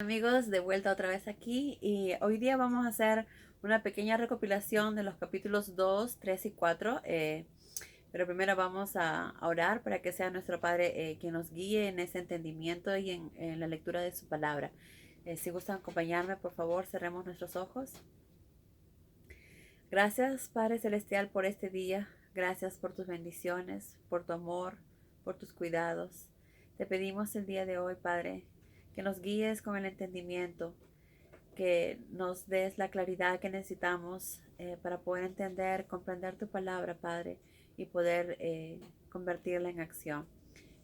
Amigos, de vuelta otra vez aquí y hoy día vamos a hacer una pequeña recopilación de los capítulos 2, 3 y 4. Pero primero vamos a orar para que sea nuestro Padre quien nos guíe en ese entendimiento y en la lectura de su palabra. Si gustan acompañarme, por favor, cerremos nuestros ojos. Gracias, Padre Celestial, por este día. Gracias por tus bendiciones, por tu amor, por tus cuidados. Te pedimos el día de hoy, Padre, que nos guíes con el entendimiento, que nos des la claridad que necesitamos para poder entender, comprender tu palabra, Padre, y poder convertirla en acción.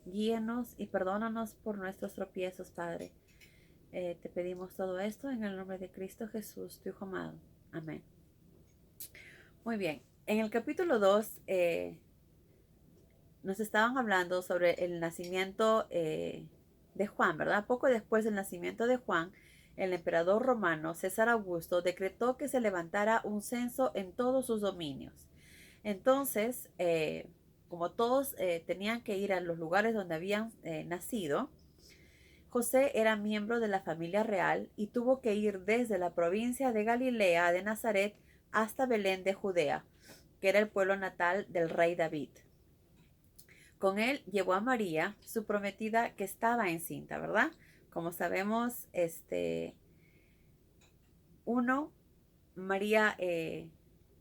Guíanos y perdónanos por nuestros tropiezos, Padre. Te pedimos todo esto en el nombre de Cristo Jesús, tu Hijo amado. Amén. Muy bien. En el capítulo 2 nos estaban hablando sobre el nacimiento de Juan, ¿verdad? Poco después del nacimiento de Juan, el emperador romano César Augusto decretó que se levantara un censo en todos sus dominios. Entonces, como todos tenían que ir a los lugares donde habían nacido, José era miembro de la familia real y tuvo que ir desde la provincia de Galilea de Nazaret hasta Belén de Judea, que era el pueblo natal del rey David. Con él llevó a María, su prometida, que estaba encinta, ¿verdad? Como sabemos, María,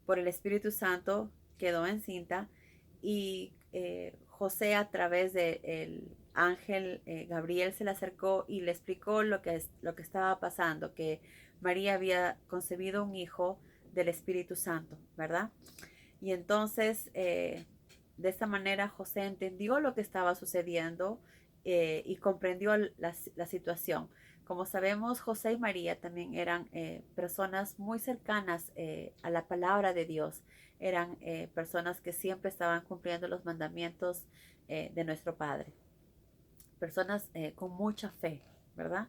por el Espíritu Santo, quedó encinta y José, a través del ángel Gabriel, se le acercó y le explicó lo que estaba pasando, que María había concebido un hijo del Espíritu Santo, ¿verdad? Y entonces, de esta manera, José entendió lo que estaba sucediendo y comprendió la situación. Como sabemos, José y María también eran personas muy cercanas a la palabra de Dios. Eran personas que siempre estaban cumpliendo los mandamientos de nuestro Padre. Personas con mucha fe, ¿verdad?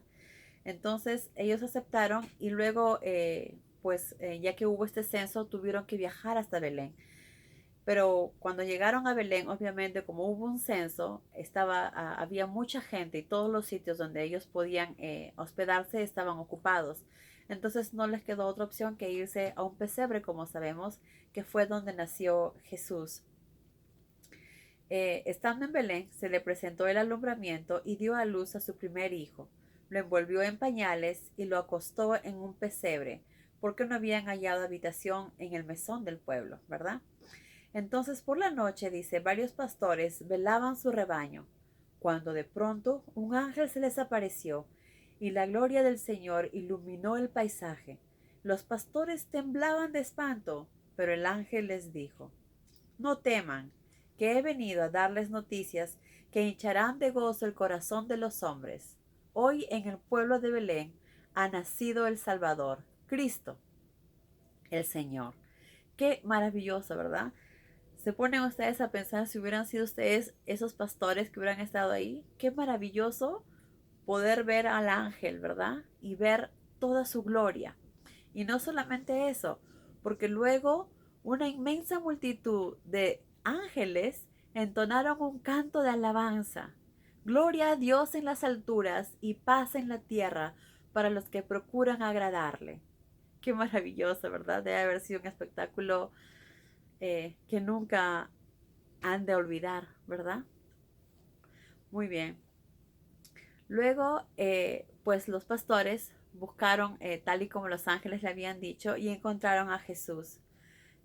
Entonces ellos aceptaron y luego, ya que hubo este censo, tuvieron que viajar hasta Belén. Pero cuando llegaron a Belén, obviamente, como hubo un censo, había mucha gente y todos los sitios donde ellos podían hospedarse estaban ocupados. Entonces no les quedó otra opción que irse a un pesebre, como sabemos, que fue donde nació Jesús. Estando en Belén, se le presentó el alumbramiento y dio a luz a su primer hijo. Lo envolvió en pañales y lo acostó en un pesebre, porque no habían hallado habitación en el mesón del pueblo, ¿verdad? Entonces por la noche, dice, varios pastores velaban su rebaño, cuando de pronto un ángel se les apareció, y la gloria del Señor iluminó el paisaje. Los pastores temblaban de espanto, pero el ángel les dijo: No teman, que he venido a darles noticias que hincharán de gozo el corazón de los hombres. Hoy en el pueblo de Belén ha nacido el Salvador, Cristo, el Señor. Qué maravilloso, ¿verdad? Se ponen ustedes a pensar si hubieran sido ustedes esos pastores que hubieran estado ahí. Qué maravilloso poder ver al ángel, ¿verdad? Y ver toda su gloria. Y no solamente eso, porque luego una inmensa multitud de ángeles entonaron un canto de alabanza. Gloria a Dios en las alturas y paz en la tierra para los que procuran agradarle. Qué maravilloso, ¿verdad? Debe haber sido un espectáculo que nunca han de olvidar, ¿verdad? Muy bien. Luego, pues los pastores buscaron tal y como los ángeles le habían dicho y encontraron a Jesús.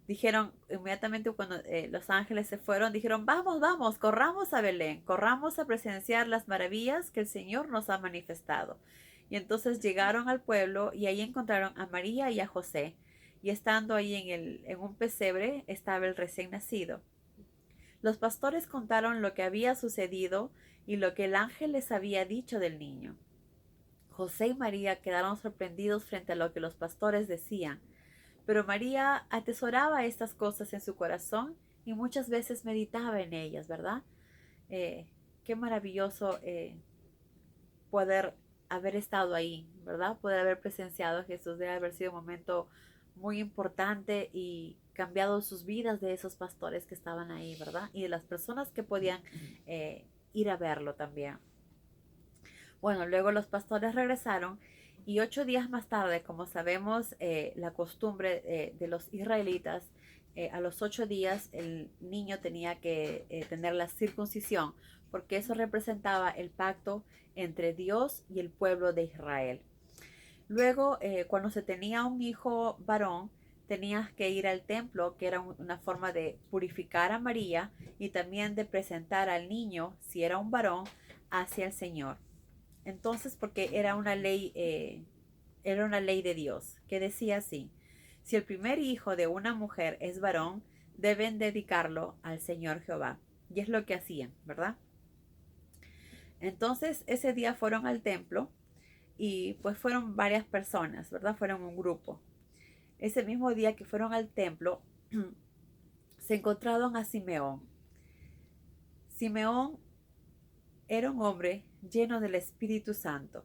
Dijeron inmediatamente cuando los ángeles se fueron, dijeron: vamos, vamos, corramos a Belén, corramos a presenciar las maravillas que el Señor nos ha manifestado. Y entonces llegaron al pueblo y ahí encontraron a María y a José. Y estando ahí en un pesebre estaba el recién nacido. Los pastores contaron lo que había sucedido y lo que el ángel les había dicho del niño. José y María quedaron sorprendidos frente a lo que los pastores decían, pero María atesoraba estas cosas en su corazón y muchas veces meditaba en ellas, ¿verdad? Eh, Qué maravilloso poder haber estado ahí, ¿verdad? Poder haber presenciado a Jesús, debe haber sido un momento muy importante y cambiado sus vidas de esos pastores que estaban ahí, ¿verdad? Y de las personas que podían ir a verlo también. Bueno, luego los pastores regresaron y 8 días más tarde, como sabemos, la costumbre de los israelitas, a los 8 días el niño tenía que tener la circuncisión, porque eso representaba el pacto entre Dios y el pueblo de Israel. Luego, cuando se tenía un hijo varón, tenías que ir al templo, que era una forma de purificar a María y también de presentar al niño, si era un varón, hacia el Señor. Entonces, porque era una ley de Dios, que decía así: si el primer hijo de una mujer es varón, deben dedicarlo al Señor Jehová. Y es lo que hacían, ¿verdad? Entonces, ese día fueron al templo y pues fueron varias personas, ¿verdad? Fueron un grupo. Ese mismo día que fueron al templo, se encontraron a Simeón. Simeón era un hombre lleno del Espíritu Santo.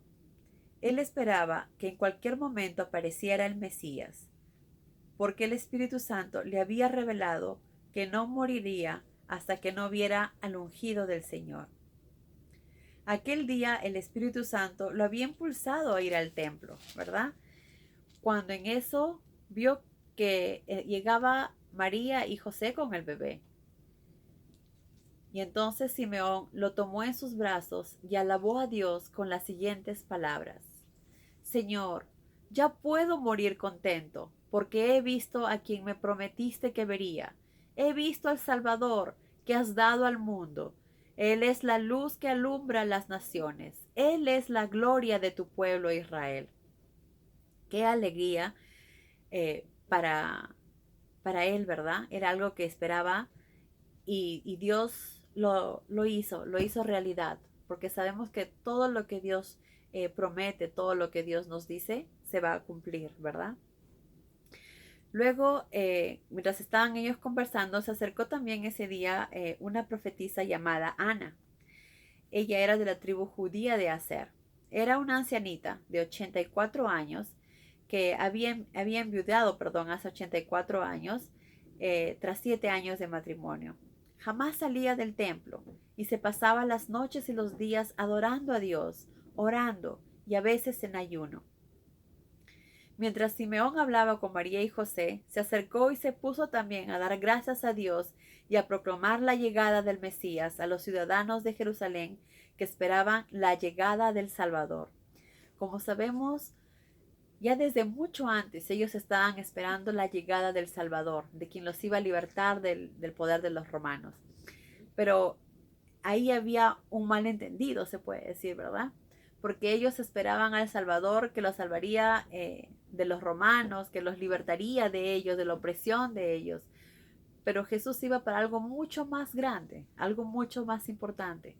Él esperaba que en cualquier momento apareciera el Mesías, porque el Espíritu Santo le había revelado que no moriría hasta que no viera al ungido del Señor. Aquel día el Espíritu Santo lo había impulsado a ir al templo, ¿verdad? Cuando en eso vio que llegaba María y José con el bebé. Y entonces Simeón lo tomó en sus brazos y alabó a Dios con las siguientes palabras: Señor, ya puedo morir contento, porque he visto a quien me prometiste que vería. He visto al Salvador que has dado al mundo. Él es la luz que alumbra las naciones. Él es la gloria de tu pueblo Israel. Qué alegría para él, ¿verdad? Era algo que esperaba y Dios lo hizo realidad, porque sabemos que todo lo que Dios promete, todo lo que Dios nos dice, se va a cumplir, ¿verdad? Luego, mientras estaban ellos conversando, se acercó también ese día una profetisa llamada Ana. Ella era de la tribu judía de Aser. Era una ancianita de 84 años que había enviudado, perdón, hace 84 años, tras 7 años de matrimonio. Jamás salía del templo y se pasaba las noches y los días adorando a Dios, orando y a veces en ayuno. Mientras Simeón hablaba con María y José, se acercó y se puso también a dar gracias a Dios y a proclamar la llegada del Mesías a los ciudadanos de Jerusalén que esperaban la llegada del Salvador. Como sabemos, ya desde mucho antes ellos estaban esperando la llegada del Salvador, de quien los iba a libertar del poder de los romanos. Pero ahí había un malentendido, se puede decir, ¿verdad? Porque ellos esperaban al Salvador que los salvaría de los romanos, que los libertaría de ellos, de la opresión de ellos. Pero Jesús iba para algo mucho más grande, algo mucho más importante,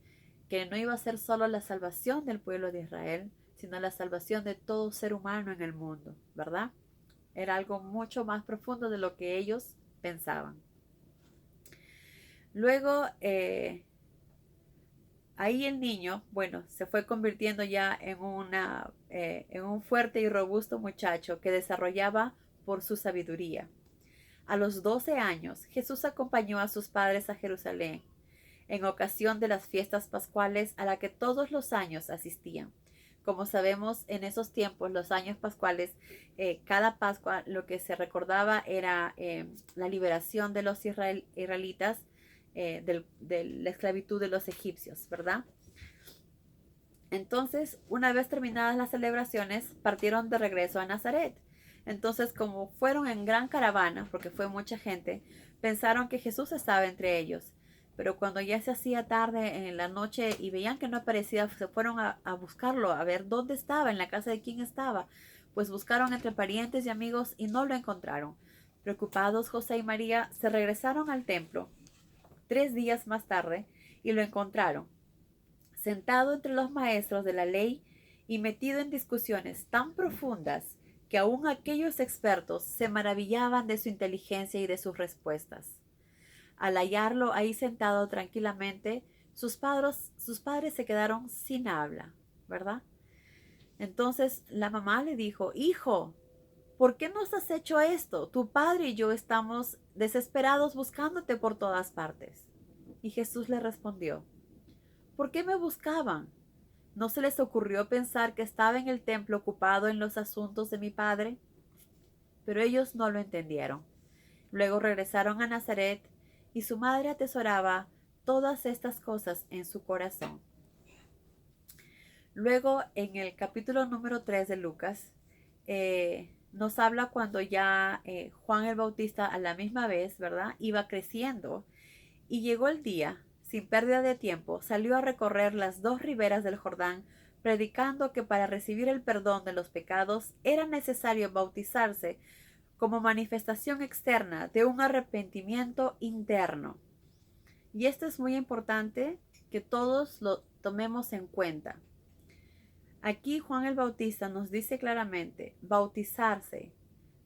que no iba a ser solo la salvación del pueblo de Israel, sino la salvación de todo ser humano en el mundo, ¿verdad? Era algo mucho más profundo de lo que ellos pensaban. Luego, ahí el niño, bueno, se fue convirtiendo ya en un fuerte y robusto muchacho que desarrollaba por su sabiduría. A los 12 años, Jesús acompañó a sus padres a Jerusalén, en ocasión de las fiestas pascuales a la que todos los años asistían. Como sabemos, en esos tiempos, los años pascuales, cada Pascua lo que se recordaba era la liberación de los israelitas de la esclavitud de los egipcios, ¿verdad? Entonces, una vez terminadas las celebraciones, partieron de regreso a Nazaret. Entonces, como fueron en gran caravana, porque fue mucha gente, pensaron que Jesús estaba entre ellos. Pero cuando ya se hacía tarde en la noche y veían que no aparecía, se fueron a buscarlo, a ver dónde estaba, en la casa de quién estaba. Pues buscaron entre parientes y amigos y no lo encontraron. Preocupados, José y María se regresaron al templo 3 días más tarde y lo encontraron, sentado entre los maestros de la ley y metido en discusiones tan profundas que aun aquellos expertos se maravillaban de su inteligencia y de sus respuestas. Al hallarlo ahí sentado tranquilamente, sus padres se quedaron sin habla, ¿verdad? Entonces la mamá le dijo: Hijo, ¿por qué nos has hecho esto? Tu padre y yo estamos desesperados buscándote por todas partes. Y Jesús le respondió: ¿por qué me buscaban? ¿No se les ocurrió pensar que estaba en el templo ocupado en los asuntos de mi padre? Pero ellos no lo entendieron. Luego regresaron a Nazaret y su madre atesoraba todas estas cosas en su corazón. Luego, en el capítulo número 3 de Lucas, nos habla cuando ya Juan el Bautista a la misma vez, ¿verdad? Iba creciendo y llegó el día, sin pérdida de tiempo, salió a recorrer las dos riberas del Jordán, predicando que para recibir el perdón de los pecados era necesario bautizarse como manifestación externa de un arrepentimiento interno. Y esto es muy importante que todos lo tomemos en cuenta. Aquí Juan el Bautista nos dice claramente, bautizarse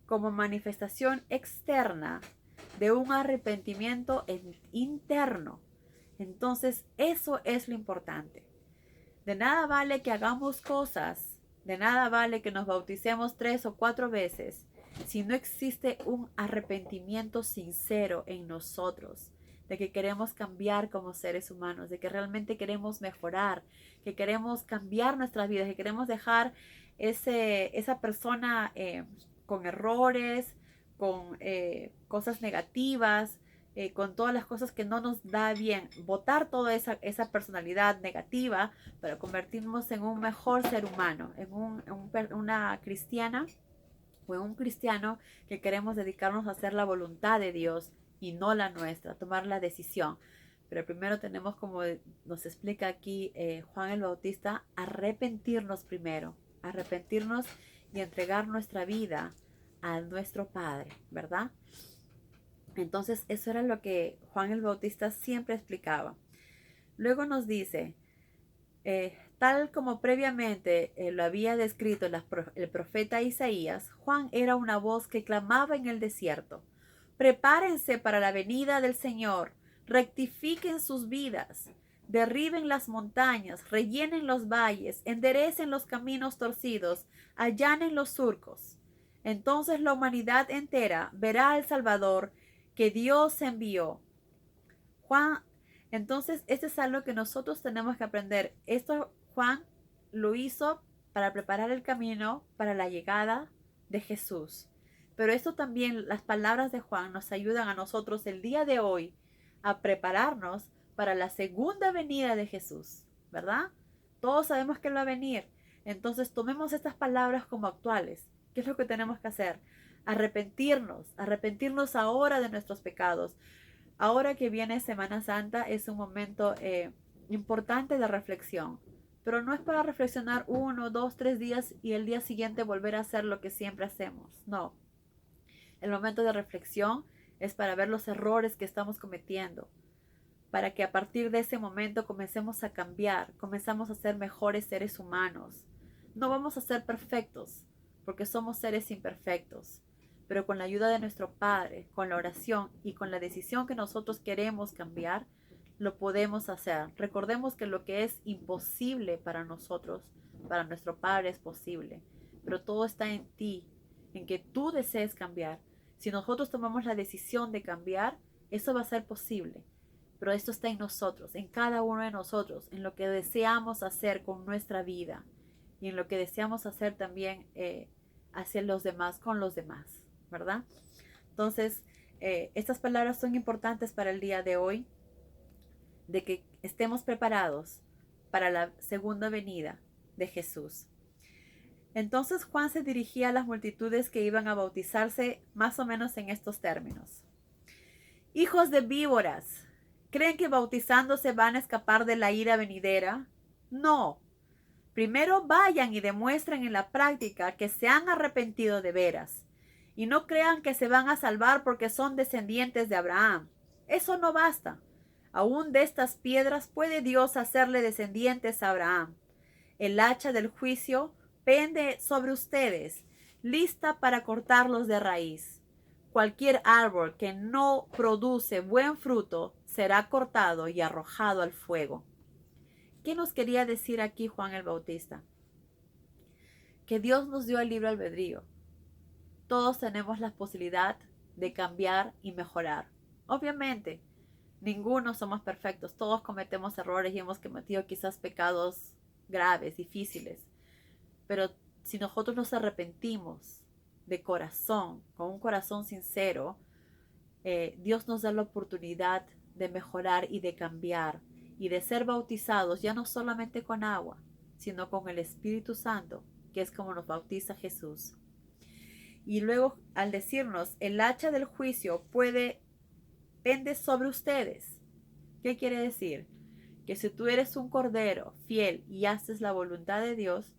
como manifestación externa de un arrepentimiento interno. Entonces, eso es lo importante. De nada vale que hagamos cosas, de nada vale que nos bauticemos 3 o 4 veces, si no existe un arrepentimiento sincero en nosotros, de que queremos cambiar como seres humanos, de que realmente queremos mejorar, que queremos cambiar nuestras vidas, que queremos dejar esa persona con errores, con cosas negativas, con todas las cosas que no nos da bien, botar toda esa personalidad negativa para convertirnos en un mejor ser humano, en una cristiana o en un cristiano que queremos dedicarnos a hacer la voluntad de Dios y no la nuestra, tomar la decisión. Pero primero tenemos, como nos explica aquí Juan el Bautista, arrepentirnos primero, arrepentirnos y entregar nuestra vida a nuestro Padre, ¿verdad? Entonces eso era lo que Juan el Bautista siempre explicaba. Luego nos dice, tal como previamente lo había descrito el profeta Isaías, Juan era una voz que clamaba en el desierto: prepárense para la venida del Señor, rectifiquen sus vidas, derriben las montañas, rellenen los valles, enderecen los caminos torcidos, allanen los surcos. Entonces la humanidad entera verá al Salvador que Dios envió. Juan, entonces este es algo que nosotros tenemos que aprender. Esto Juan lo hizo para preparar el camino para la llegada de Jesús. Pero esto también, las palabras de Juan nos ayudan a nosotros el día de hoy a prepararnos para la segunda venida de Jesús, ¿verdad? Todos sabemos que Él va a venir. Entonces tomemos estas palabras como actuales. ¿Qué es lo que tenemos que hacer? Arrepentirnos ahora de nuestros pecados. Ahora que viene Semana Santa es un momento importante de reflexión, pero no es para reflexionar 1, 2, 3 días y el día siguiente volver a hacer lo que siempre hacemos. No, el momento de reflexión es para ver los errores que estamos cometiendo, para que a partir de ese momento comencemos a cambiar, comenzamos a ser mejores seres humanos. No vamos a ser perfectos, porque somos seres imperfectos, pero con la ayuda de nuestro Padre, con la oración y con la decisión que nosotros queremos cambiar, lo podemos hacer. Recordemos que lo que es imposible para nosotros, para nuestro Padre es posible, pero todo está en ti, en que tú desees cambiar. Si nosotros tomamos la decisión de cambiar, eso va a ser posible. Pero esto está en nosotros, en cada uno de nosotros, en lo que deseamos hacer con nuestra vida y en lo que deseamos hacer también hacia los demás, con los demás, ¿verdad? Entonces, estas palabras son importantes para el día de hoy, de que estemos preparados para la segunda venida de Jesús. Entonces Juan se dirigía a las multitudes que iban a bautizarse más o menos en estos términos: hijos de víboras, ¿creen que bautizándose van a escapar de la ira venidera? No. Primero vayan y demuestren en la práctica que se han arrepentido de veras. Y no crean que se van a salvar porque son descendientes de Abraham. Eso no basta. Aún de estas piedras puede Dios hacerle descendientes a Abraham. El hacha del juicio pende sobre ustedes, lista para cortarlos de raíz. Cualquier árbol que no produce buen fruto será cortado y arrojado al fuego. ¿Qué nos quería decir aquí Juan el Bautista? Que Dios nos dio el libre albedrío. Todos tenemos la posibilidad de cambiar y mejorar. Obviamente, ninguno somos perfectos. Todos cometemos errores y hemos cometido quizás pecados graves, difíciles. Pero si nosotros nos arrepentimos de corazón, con un corazón sincero, Dios nos da la oportunidad de mejorar y de cambiar y de ser bautizados ya no solamente con agua, sino con el Espíritu Santo, que es como nos bautiza Jesús. Y luego al decirnos, el hacha del juicio pende sobre ustedes. ¿Qué quiere decir? Que si tú eres un cordero fiel y haces la voluntad de Dios,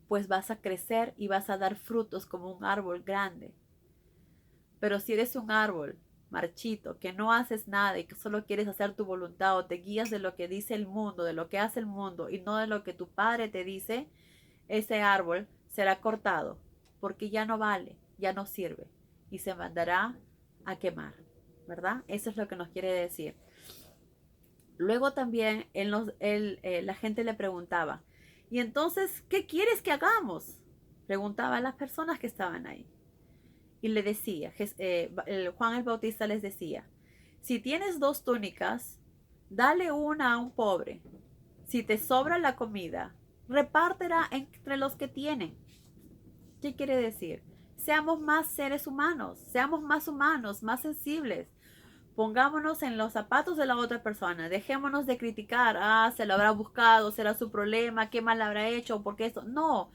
pues vas a crecer y vas a dar frutos como un árbol grande. Pero si eres un árbol marchito, que no haces nada y que solo quieres hacer tu voluntad o te guías de lo que dice el mundo, de lo que hace el mundo y no de lo que tu padre te dice, ese árbol será cortado porque ya no vale, ya no sirve y se mandará a quemar, ¿verdad? Eso es lo que nos quiere decir. Luego también la gente le preguntaba, ¿y entonces qué quieres que hagamos? Preguntaba a las personas que estaban ahí. Y le decía, Juan el Bautista les decía, si tienes 2 túnicas, dale una a un pobre. Si te sobra la comida, repártela entre los que tienen. ¿Qué quiere decir? Seamos más seres humanos, más sensibles. Pongámonos en los zapatos de la otra persona. Dejémonos de criticar. Ah, se lo habrá buscado, será su problema, qué mal habrá hecho, porque eso. No,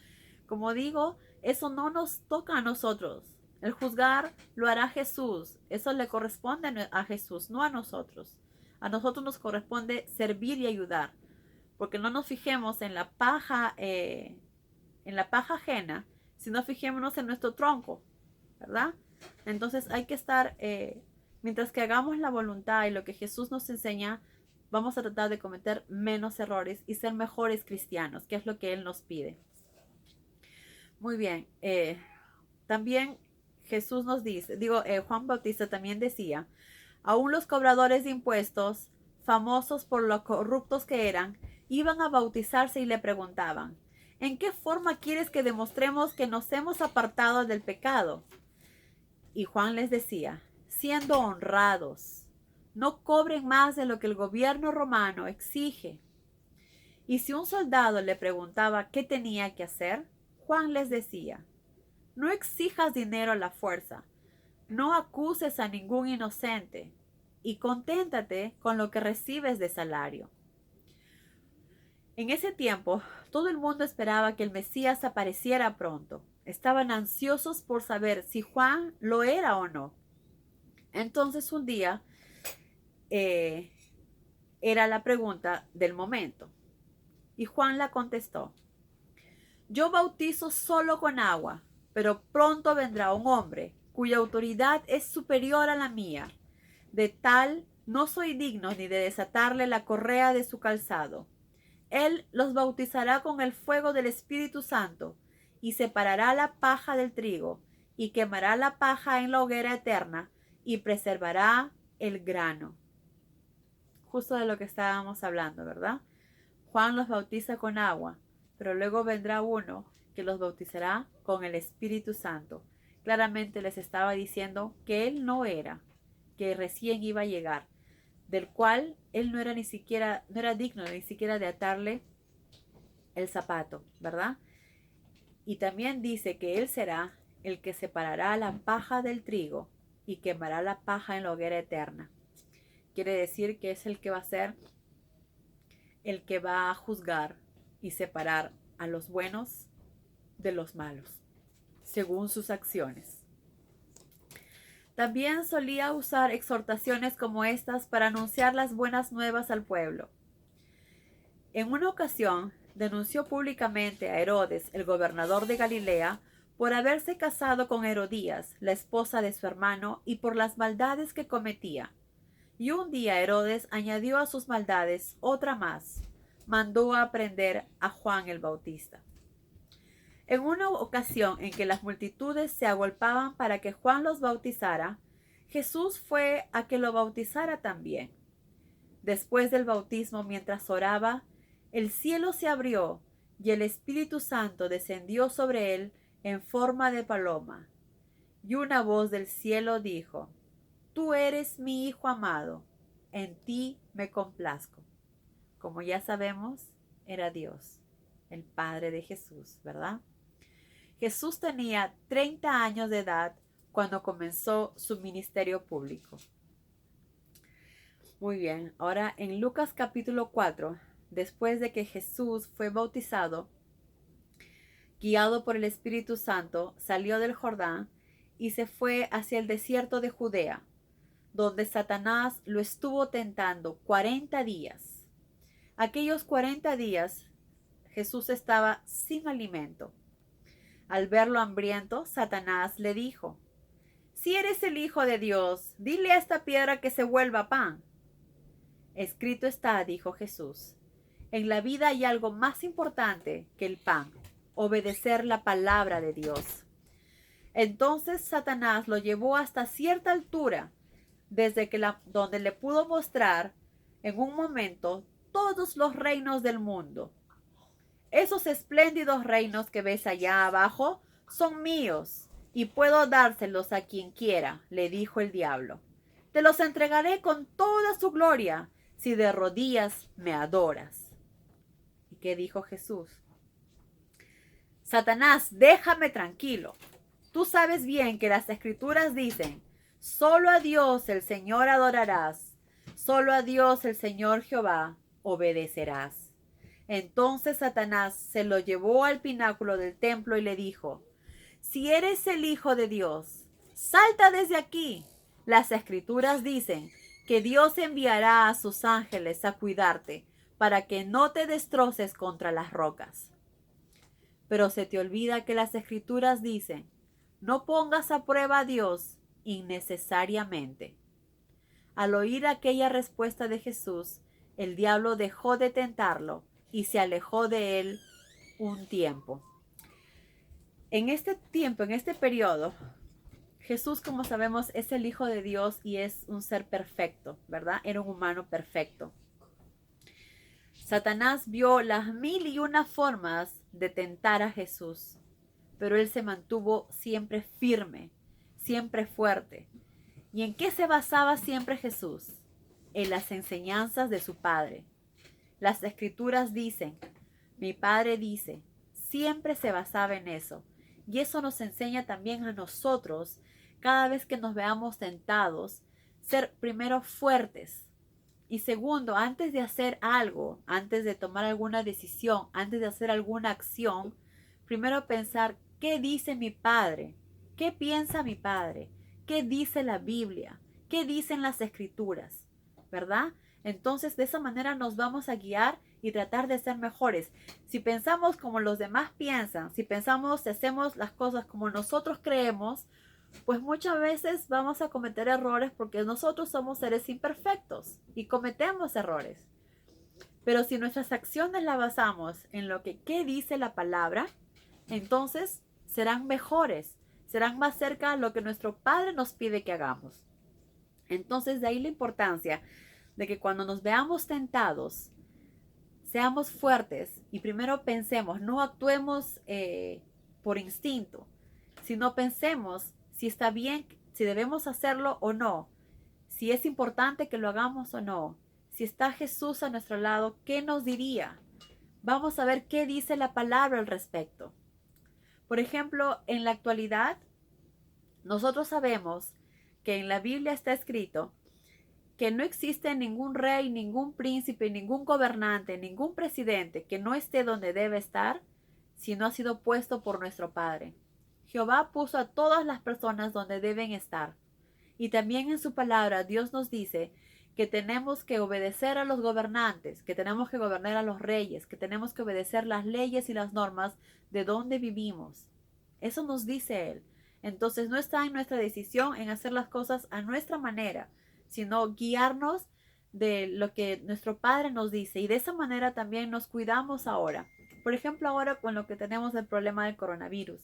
como digo, eso no nos toca a nosotros. El juzgar lo hará Jesús. Eso le corresponde a Jesús, no a nosotros. A nosotros nos corresponde servir y ayudar. Porque no nos fijemos en la paja ajena, sino fijémonos en nuestro tronco, ¿verdad? Entonces hay que estar, mientras que hagamos la voluntad y lo que Jesús nos enseña, vamos a tratar de cometer menos errores y ser mejores cristianos, que es lo que Él nos pide. Muy bien, también Jesús nos dice, Juan Bautista también decía, aún los cobradores de impuestos, famosos por lo corruptos que eran, iban a bautizarse y le preguntaban, ¿en qué forma quieres que demostremos que nos hemos apartado del pecado? Y Juan les decía, siendo honrados, no cobren más de lo que el gobierno romano exige. Y si un soldado le preguntaba qué tenía que hacer, Juan les decía, no exijas dinero a la fuerza, no acuses a ningún inocente, y conténtate con lo que recibes de salario. En ese tiempo, todo el mundo esperaba que el Mesías apareciera pronto. Estaban ansiosos por saber si Juan lo era o no. Entonces un día era la pregunta del momento. Y Juan la contestó. Yo bautizo solo con agua, pero pronto vendrá un hombre cuya autoridad es superior a la mía. De tal no soy digno ni de desatarle la correa de su calzado. Él los bautizará con el fuego del Espíritu Santo, y separará la paja del trigo, y quemará la paja en la hoguera eterna, y preservará el grano. Justo de lo que estábamos hablando, ¿verdad? Juan los bautiza con agua, pero luego vendrá uno que los bautizará con el Espíritu Santo. Claramente les estaba diciendo que él no era, que recién iba a llegar, del cual él no era digno ni siquiera de atarle el zapato, ¿verdad? Y también dice que él será el que separará la paja del trigo y quemará la paja en la hoguera eterna. Quiere decir que es el que va a ser el que va a juzgar y separar a los buenos de los malos, según sus acciones. También solía usar exhortaciones como estas para anunciar las buenas nuevas al pueblo. En una ocasión, denunció públicamente a Herodes, el gobernador de Galilea, por haberse casado con Herodías, la esposa de su hermano, y por las maldades que cometía. Y un día Herodes añadió a sus maldades otra más. Mandó a prender a Juan el Bautista. En una ocasión en que las multitudes se agolpaban para que Juan los bautizara, Jesús fue a que lo bautizara también. Después del bautismo, mientras oraba, el cielo se abrió y el Espíritu Santo descendió sobre él en forma de paloma. Y una voz del cielo dijo, Tú eres mi Hijo amado, en ti me complazco. Como ya sabemos, era Dios, el Padre de Jesús, ¿verdad? Jesús tenía 30 años de edad cuando comenzó su ministerio público. Muy bien, ahora en Lucas capítulo 4, después de que Jesús fue bautizado, guiado por el Espíritu Santo, salió del Jordán y se fue hacia el desierto de Judea, donde Satanás lo estuvo tentando 40 días. Aquellos 40 días Jesús estaba sin alimento. Al verlo hambriento, Satanás le dijo: Si eres el Hijo de Dios, dile a esta piedra que se vuelva pan. Escrito está, dijo Jesús, en la vida hay algo más importante que el pan: obedecer la palabra de Dios. Entonces Satanás lo llevó hasta cierta altura, donde le pudo mostrar en un momento todos los reinos del mundo. Esos espléndidos reinos que ves allá abajo son míos y puedo dárselos a quien quiera, le dijo el diablo. Te los entregaré con toda su gloria si de rodillas me adoras. ¿Y qué dijo Jesús? Satanás, déjame tranquilo. Tú sabes bien que las Escrituras dicen: solo a Dios el Señor adorarás, solo a Dios el Señor Jehová obedecerás. Entonces Satanás se lo llevó al pináculo del templo y le dijo: Si eres el Hijo de Dios, salta desde aquí. Las Escrituras dicen que Dios enviará a sus ángeles a cuidarte para que no te destroces contra las rocas. Pero se te olvida que las Escrituras dicen: no pongas a prueba a Dios innecesariamente. Al oír aquella respuesta de Jesús, el diablo dejó de tentarlo y se alejó de él un tiempo. En este periodo, Jesús, como sabemos, es el Hijo de Dios y es un ser perfecto, ¿verdad? Era un humano perfecto. Satanás vio las 1001 formas de tentar a Jesús, pero él se mantuvo siempre firme, siempre fuerte. ¿Y en qué se basaba siempre Jesús? En las enseñanzas de su Padre. Las Escrituras dicen, mi Padre dice, siempre se basaba en eso. Y eso nos enseña también a nosotros, cada vez que nos veamos tentados, ser primero fuertes. Y segundo, antes de hacer algo, antes de tomar alguna decisión, antes de hacer alguna acción, primero pensar, ¿qué dice mi Padre? ¿Qué piensa mi Padre? ¿Qué dice la Biblia? ¿Qué dicen las Escrituras? ¿Verdad? Entonces, de esa manera nos vamos a guiar y tratar de ser mejores. Si pensamos como los demás piensan, si hacemos las cosas como nosotros creemos, pues muchas veces vamos a cometer errores porque nosotros somos seres imperfectos y cometemos errores. Pero si nuestras acciones las basamos en ¿qué dice la palabra? Entonces serán mejores, serán más cerca a lo que nuestro Padre nos pide que hagamos. Entonces, de ahí la importancia de que cuando nos veamos tentados, seamos fuertes y primero pensemos, no actuemos por instinto, sino pensemos si está bien, si debemos hacerlo o no, si es importante que lo hagamos o no, si está Jesús a nuestro lado, ¿qué nos diría? Vamos a ver qué dice la palabra al respecto. Por ejemplo, en la actualidad, nosotros sabemos que en la Biblia está escrito que no existe ningún rey, ningún príncipe, ningún gobernante, ningún presidente que no esté donde debe estar si no ha sido puesto por nuestro Padre. Jehová puso a todas las personas donde deben estar. Y también en su palabra Dios nos dice que tenemos que obedecer a los gobernantes, que tenemos que gobernar a los reyes, que tenemos que obedecer las leyes y las normas de donde vivimos. Eso nos dice Él. Entonces no está en nuestra decisión en hacer las cosas a nuestra manera, sino guiarnos de lo que nuestro Padre nos dice. Y de esa manera también nos cuidamos ahora. Por ejemplo, ahora con lo que tenemos el problema del coronavirus.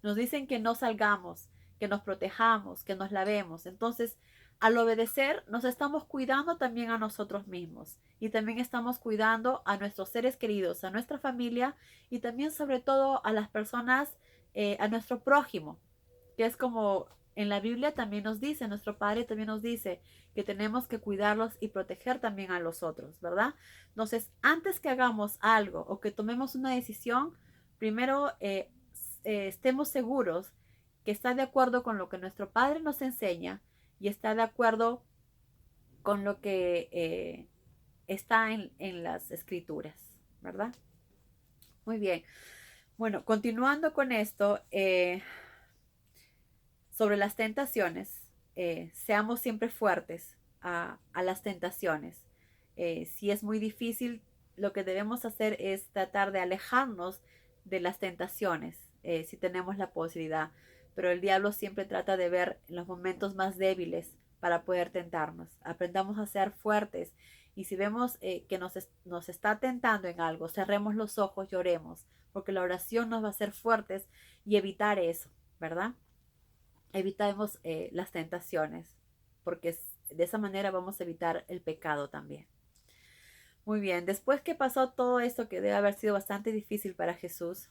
Nos dicen que no salgamos, que nos protejamos, que nos lavemos. Entonces, al obedecer, nos estamos cuidando también a nosotros mismos. Y también estamos cuidando a nuestros seres queridos, a nuestra familia y también sobre todo a las personas, a nuestro prójimo, que es como En la Biblia también nos dice, nuestro Padre también nos dice que tenemos que cuidarlos y proteger también a los otros, ¿verdad? Entonces, antes que hagamos algo o que tomemos una decisión, primero estemos seguros que está de acuerdo con lo que nuestro Padre nos enseña y está de acuerdo con lo que está en las Escrituras, ¿verdad? Muy bien. Bueno, continuando con esto, sobre las tentaciones, seamos siempre fuertes a las tentaciones. Si es muy difícil, lo que debemos hacer es tratar de alejarnos de las tentaciones, si tenemos la posibilidad. Pero el diablo siempre trata de ver los momentos más débiles para poder tentarnos. Aprendamos a ser fuertes y si vemos que nos está tentando en algo, cerremos los ojos y oremos, porque la oración nos va a hacer fuertes y evitar eso, ¿verdad? Evitemos las tentaciones, porque de esa manera vamos a evitar el pecado también. Muy bien, después que pasó todo esto que debe haber sido bastante difícil para Jesús,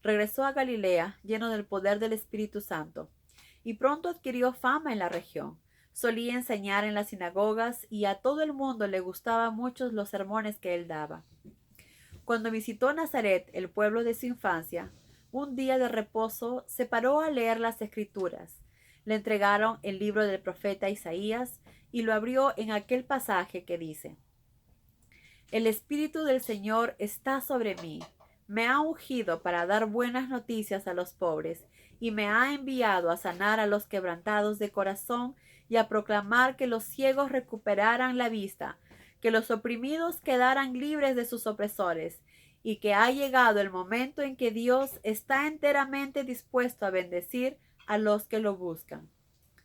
regresó a Galilea lleno del poder del Espíritu Santo y pronto adquirió fama en la región. Solía enseñar en las sinagogas y a todo el mundo le gustaban mucho los sermones que él daba. Cuando visitó Nazaret, el pueblo de su infancia, un día de reposo se paró a leer las Escrituras. Le entregaron el libro del profeta Isaías y lo abrió en aquel pasaje que dice: El Espíritu del Señor está sobre mí. Me ha ungido para dar buenas noticias a los pobres y me ha enviado a sanar a los quebrantados de corazón y a proclamar que los ciegos recuperaran la vista, que los oprimidos quedaran libres de sus opresores, y que ha llegado el momento en que Dios está enteramente dispuesto a bendecir a los que lo buscan.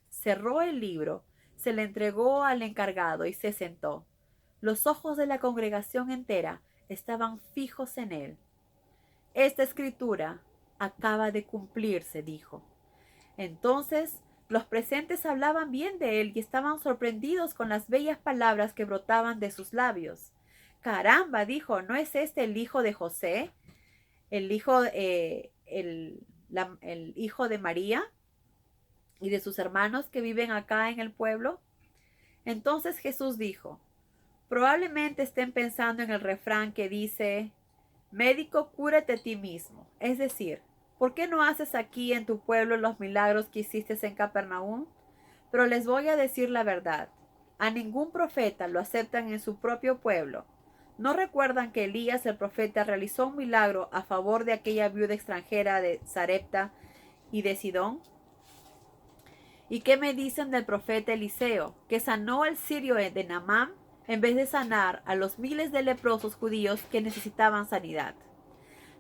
Cerró el libro, se le entregó al encargado y se sentó. Los ojos de la congregación entera estaban fijos en él. Esta escritura acaba de cumplirse, dijo. Entonces los presentes hablaban bien de él y estaban sorprendidos con las bellas palabras que brotaban de sus labios. Caramba, dijo, ¿no es este el hijo de José? El hijo, el hijo de María y de sus hermanos que viven acá en el pueblo. Entonces Jesús dijo: probablemente estén pensando en el refrán que dice: médico, cúrate a ti mismo. Es decir, ¿por qué no haces aquí en tu pueblo los milagros que hiciste en Capernaum? Pero les voy a decir la verdad. A ningún profeta lo aceptan en su propio pueblo. ¿No recuerdan que Elías el profeta realizó un milagro a favor de aquella viuda extranjera de Sarepta y de Sidón? ¿Y qué me dicen del profeta Eliseo, que sanó al sirio de Naamán en vez de sanar a los miles de leprosos judíos que necesitaban sanidad?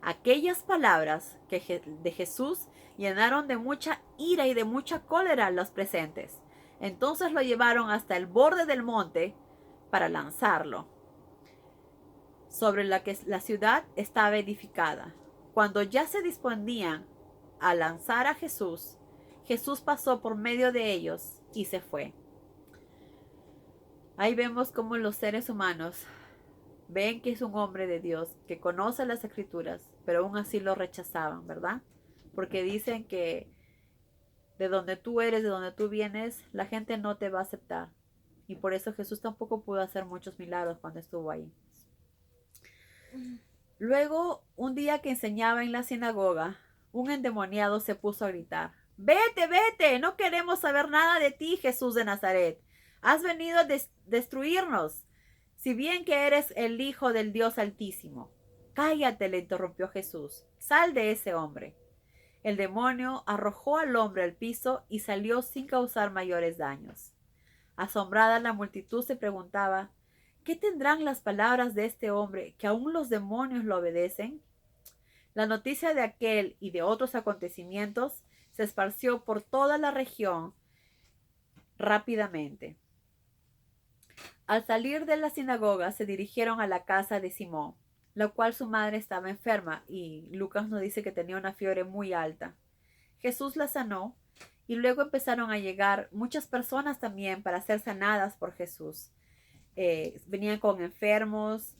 Aquellas palabras de Jesús llenaron de mucha ira y de mucha cólera a los presentes. Entonces lo llevaron hasta el borde del monte para lanzarlo, sobre la que la ciudad estaba edificada. Cuando ya se disponían a lanzar a Jesús, Jesús pasó por medio de ellos y se fue. Ahí vemos cómo los seres humanos ven que es un hombre de Dios, que conoce las Escrituras, pero aún así lo rechazaban, ¿verdad? Porque dicen que de donde tú eres, de donde tú vienes, la gente no te va a aceptar. Y por eso Jesús tampoco pudo hacer muchos milagros cuando estuvo ahí. Luego, un día que enseñaba en la sinagoga, un endemoniado se puso a gritar: vete, vete, no queremos saber nada de ti, Jesús de Nazaret. Has venido a destruirnos, si bien que eres el Hijo del Dios Altísimo. Cállate, le interrumpió Jesús. Sal de ese hombre. El demonio arrojó al hombre al piso y salió sin causar mayores daños. Asombrada, la multitud se preguntaba: ¿qué tendrán las palabras de este hombre que aún los demonios lo obedecen? La noticia de aquel y de otros acontecimientos se esparció por toda la región rápidamente. Al salir de la sinagoga se dirigieron a la casa de Simón, la cual su madre estaba enferma, y Lucas nos dice que tenía una fiebre muy alta. Jesús la sanó y luego empezaron a llegar muchas personas también para ser sanadas por Jesús. Venían con enfermos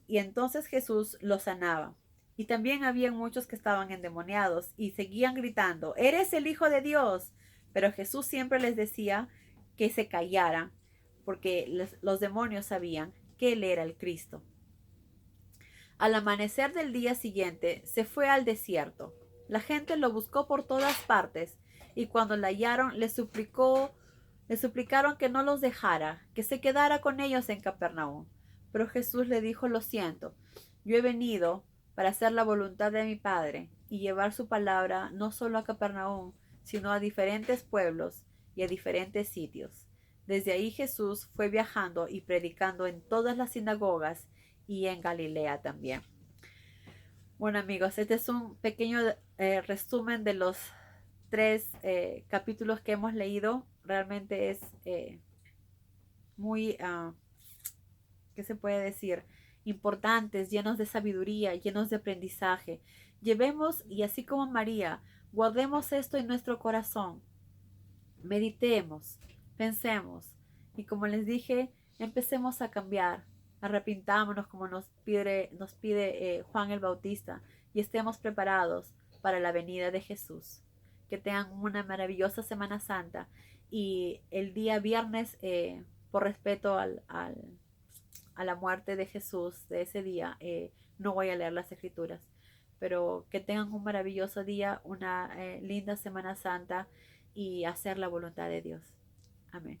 y entonces Jesús los sanaba. Y también había muchos que estaban endemoniados y seguían gritando, «¡Eres el Hijo de Dios!». Pero Jesús siempre les decía que se callaran, porque los demonios sabían que Él era el Cristo. Al amanecer del día siguiente, se fue al desierto. La gente lo buscó por todas partes, y cuando la hallaron, le suplicaron que no los dejara, que se quedara con ellos en Capernaum. Pero Jesús le dijo, «Lo siento, yo he venido para hacer la voluntad de mi Padre y llevar su palabra no solo a Capernaum, sino a diferentes pueblos y a diferentes sitios». Desde ahí Jesús fue viajando y predicando en todas las sinagogas y en Galilea también. Bueno, amigos, este es un pequeño resumen de los tres capítulos que hemos leído. Realmente es muy, ¿qué se puede decir? Importantes, llenos de sabiduría, llenos de aprendizaje. Llevemos, y así como María, guardemos esto en nuestro corazón. Meditemos, pensemos, y como les dije, empecemos a cambiar. Arrepintámonos como nos pide Juan el Bautista, y estemos preparados para la venida de Jesús. Que tengan una maravillosa Semana Santa, y el día viernes, por respeto a la muerte de Jesús de ese día, no voy a leer las escrituras, pero que tengan un maravilloso día, una linda Semana Santa, y hacer la voluntad de Dios. Amén.